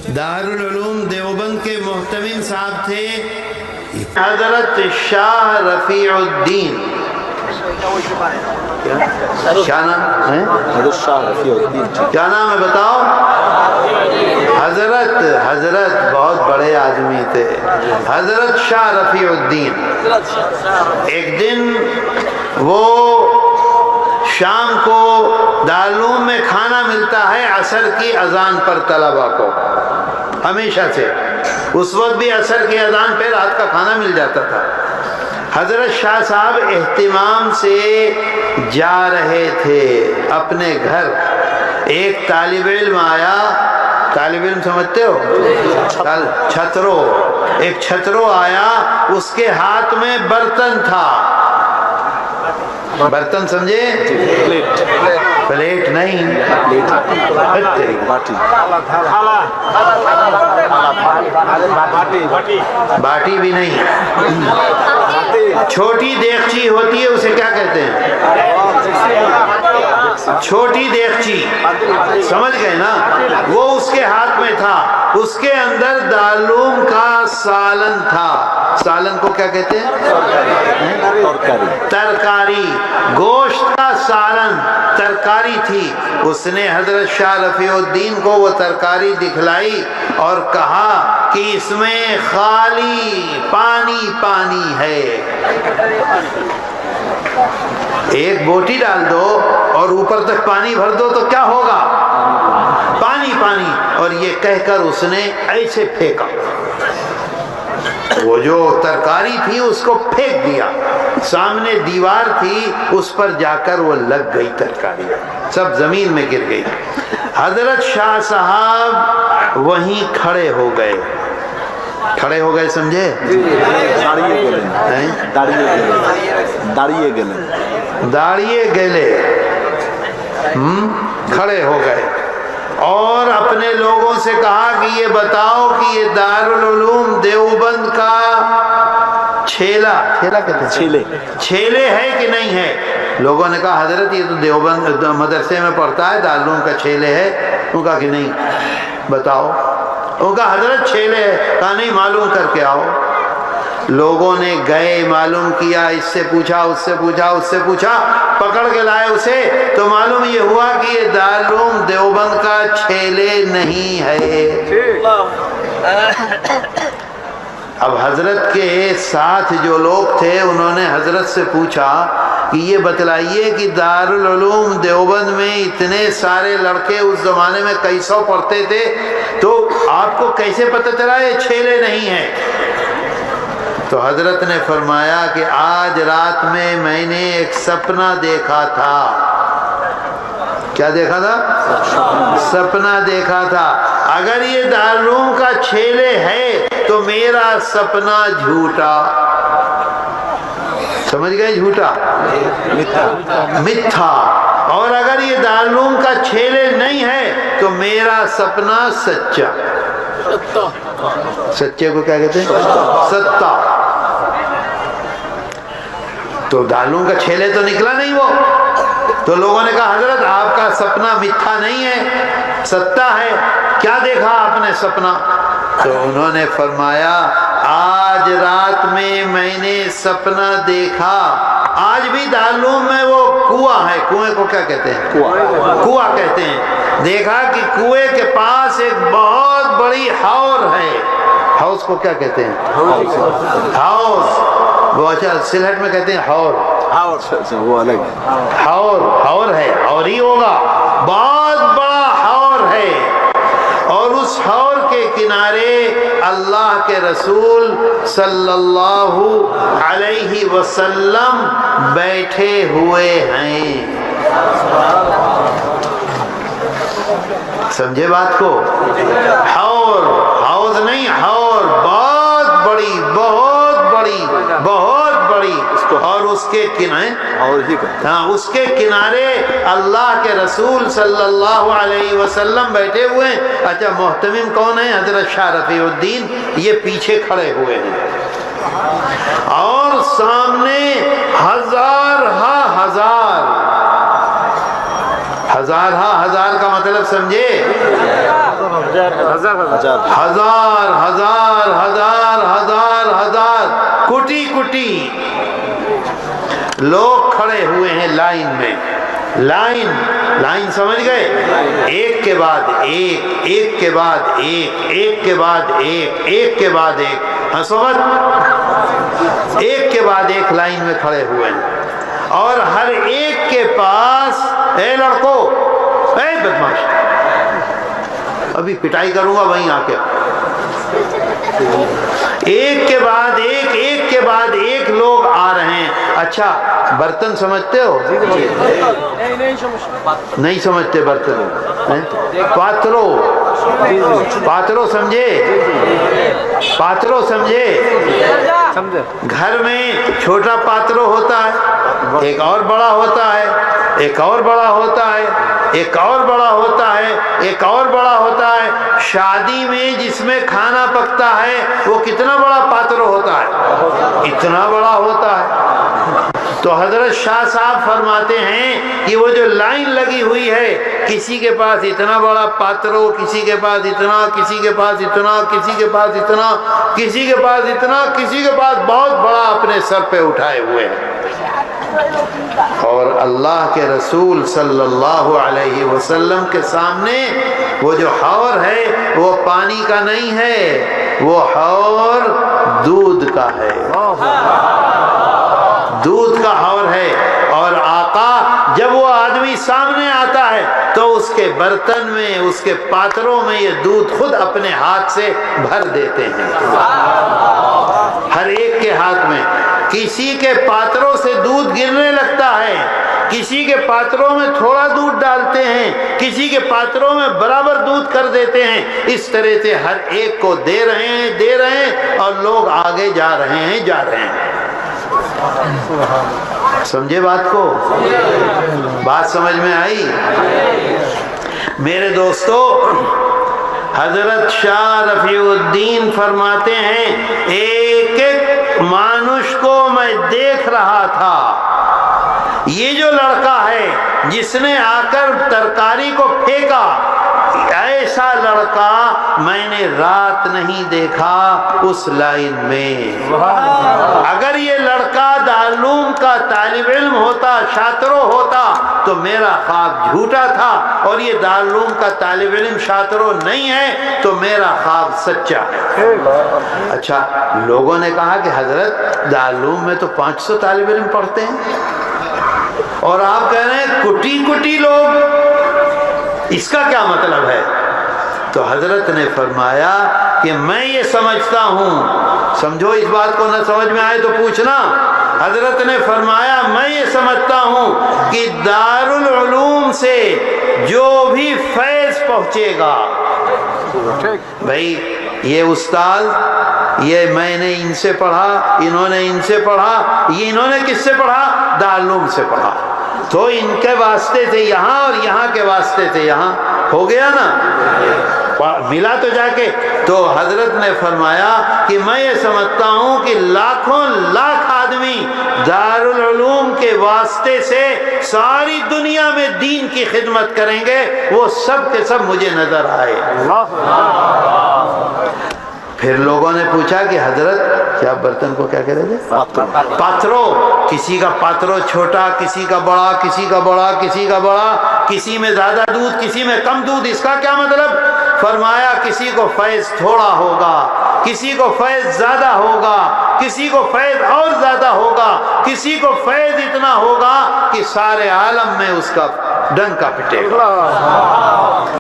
दारुल उलूम देवबंद के मोहतमिम साहब थे हजरत शाह रफीउद्दीन। क्या नाम है? हजरत शाह रफीउद्दीन। क्या नाम है बताओ? हजरत बहुत बड़े आदमी थे, हजरत शाह रफीउद्दीन। एक दिन वो शाम को दारूल में खाना मिलता है असर की अजान पर तलबा को, हमेशा से उस वक्त भी असर की अजान पे रात का खाना मिल जाता था। हजरत शाह साहब एहतिमाम से जा रहे थे अपने घर, एक तालिब इल्म आया। तालिब इल्म समझते हो? छतरो, एक छतरो आया, उसके हाथ में बर्तन था। बर्तन समझे? प्लेट नहीं, बाटी भी नहीं, छोटी देगची होती है, उसे क्या कहते हैं? छोटी देगची, समझ गए ना? वो उसके हाथ में था, उसके अंदर दालूम का सालन था। सालन को क्या कहते हैं? तरकारी, गोश्त का सालन, तरकारी थी। उसने हजरत शाह रफीउद्दीन को वो तरकारी दिखलाई और कहा कि इसमें खाली पानी पानी है, एक बोटी डाल दो और ऊपर तक पानी भर दो तो क्या होगा? पानी पानी। और ये कहकर उसने ऐसे फेंका, वो जो तरकारी थी उसको फेंक दिया। सामने दीवार थी, उस पर जाकर वो लग गई तरकारी, सब जमीन में गिर गई। हजरत शाह साहब वहीं खड़े हो गए। खड़े हो गए समझे? दाड़िए गले खड़े हो गए और अपने लोगों से कहा कि ये बताओ कि ये दारुल उलूम देवबंद का छेला कहते हैं, छेले है कि नहीं है? लोगों ने कहा हजरत ये तो देवबंद मदरसे में पढ़ता है, दारुल उलूम का छेले है। उनका कि नहीं, बताओ। उनका हजरत छेले है। कहा नहीं, मालूम करके आओ। लोगों ने गए, मालूम किया, इससे पूछा, उससे पूछा, उससे पूछा, पकड़ के लाए उसे, तो मालूम ये हुआ कि ये दारुल उलूम देवबंद का छेले नहीं है। अब हजरत के साथ जो लोग थे उन्होंने हजरत से पूछा कि ये बतलाइए कि दारुल उलूम देवबंद में इतने सारे लड़के उस जमाने में कई सौ पढ़ते थे, तो आपको कैसे पता चला ये छेले नहीं है? तो हजरत ने फरमाया कि आज रात में मैंने एक सपना देखा था। क्या देखा था? सपना देखा था। अगर ये दारुल उलूम का छेले है तो मेरा सपना झूठा। समझ गए? झूठा, मिथ्या। और अगर ये दारुल उलूम का छेले नहीं है तो मेरा सपना सच्चा। सच्चे को क्या कहते हैं? सत्ता। तो दारुल उलूम का छेले तो निकला नहीं वो। तो लोगों ने कहा हजरत आपका सपना मिथ्या नहीं है, सत्ता है। क्या देखा आपने सपना? तो उन्होंने फरमाया आज रात में मैंने सपना देखा। आज भी दारुल उलूम में वो कुआं है, कुएं को क्या कहते हैं? कुआं कहते हैं। देखा कि कुएं के पास एक बहुत बड़ी हौर है। हाउस को क्या कहते हैं? हाउस। वो अच्छा सिलहट में कहते हैं हौर। वो अलग है। हौर है, हौर ही होगा। बहुत बड़ा हौर है और उस हौर के किनारे अल्लाह के रसूल सल्लल्लाहु अलैहि वसल्लम बैठे हुए हैं। समझे बात को? हौर, हाउस नहीं, हौर बहुत बड़ी, बहुत बड़ी, बहुत बड़ी। और उसके किनारे, हाँ, उसके किनारे अल्लाह के रसूल सल्लल्लाहु अलैहि वसल्लम बैठे हुए हैं। अच्छा, मोहतमिम कौन है? हजरत शाह रफीउद्दीन। ये पीछे खड़े हुए हैं और सामने हजार हजार का मतलब समझे? हजार हजार हजार हजार हजार हजार कुटी कुटी लोग खड़े हुए हैं लाइन में। लाइन समझ गए? एक के बाद एक, एक के बाद एक, एक के बाद एक, एक के बाद एक, हंसो मत, एक के बाद एक लाइन में खड़े हुए हैं और हर एक के पास, ए लड़को, ए बदमाश, अभी पिटाई करूंगा वहीं आके। एक के बाद एक, एक के बाद एक लोग आ रहे हैं। अच्छा, बर्तन समझते हो? नहीं समझते बर्तन? पात्रो, पात्रो समझे? पात्रो समझे? घर में छोटा पात्रो होता है, एक और बड़ा होता है, एक और बड़ा होता है, एक और बड़ा होता है, एक और बड़ा होता है। शादी में जिसमें खाना पकता है वो कितना बड़ा पात्र होता है? इतना बड़ा होता है। तो हजरत शाह साहब फरमाते हैं कि वो जो लाइन लगी हुई है, किसी के पास इतना बड़ा पात्र हो, किसी के पास इतना, किसी के पास इतना, किसी के पास इतना, किसी के पास इतना, किसी के पास बहुत बड़ा अपने सर पे उठाए हुए हैं। और अल्लाह के रसूल सल्लल्लाहु अलैहि वसल्लम के सामने वो जो हौर है वो पानी का नहीं है, वो हौर दूध का है, दूध का हौर है। और आका जब वो आदमी सामने आता है तो उसके बर्तन में, उसके पात्रों में ये दूध खुद अपने हाथ से भर देते हैं, हर एक के हाथ में। किसी के पात्रों से दूध गिरने लगता है, किसी के पात्रों में थोड़ा दूध डालते हैं, किसी के पात्रों में बराबर दूध कर देते हैं। इस तरह से हर एक को दे रहे हैं और लोग आगे जा रहे हैं। समझे बात को? बात समझ में आई? मेरे दोस्तों, हजरत शाह रफीउद्दीन फरमाते हैं, एक एक मानुष को मैं देख रहा था। ये जो लड़का है जिसने आकर तरकारी को फेंका, ऐसा लड़का मैंने रात नहीं देखा उस लाइन में। अगर ये लड़का दारूम का तालिब इल्म होता, शात्रो होता, तो मेरा ख्वाब झूठा था, और ये दारूम का तालिब इल्म शात्रो नहीं है तो मेरा ख्वाब सच्चा है। अच्छा, लोगों ने कहा कि हजरत दारूम में तो 500 तालिब इल्म पढ़ते हैं और आप कह रहे हैं कुटी कुटी लोग, इसका क्या मतलब है? तो हजरत ने फरमाया कि मैं ये समझता हूँ, समझो इस बात को, न समझ में आए तो पूछना। हजरत ने फरमाया, मैं ये समझता हूँ कि दारुल उलूम से जो भी फैज़ पहुँचेगा, भाई ये उस्ताद, ये मैंने इनसे पढ़ा, इन्होंने इनसे पढ़ा, ये इन्होंने किससे पढ़ा? दारुल से पढ़ा, तो इनके वास्ते से यहाँ और यहाँ के वास्ते से यहाँ, हो गया ना, मिला तो जाके। तो हजरत ने फरमाया कि मैं ये समझता हूँ कि लाखों लाख आदमी दारुल उलूम के वास्ते से सारी दुनिया में दीन की खिदमत करेंगे, वो सब के सब मुझे नजर आए। फिर लोगों ने पूछा कि हजरत क्या बर्तन को क्या कह रहे थे? पात्रो। किसी का पात्रो छोटा, किसी का बड़ा, किसी का बड़ा, किसी का बड़ा, किसी में ज्यादा दूध, किसी में कम दूध। इसका क्या मतलब? फरमाया किसी को फैज़ थोड़ा होगा, किसी को फैज़ ज्यादा होगा, किसी को फैज़ और ज्यादा होगा, किसी को फैज़ इतना होगा कि सारे आलम में उसका डंका पिटेगा।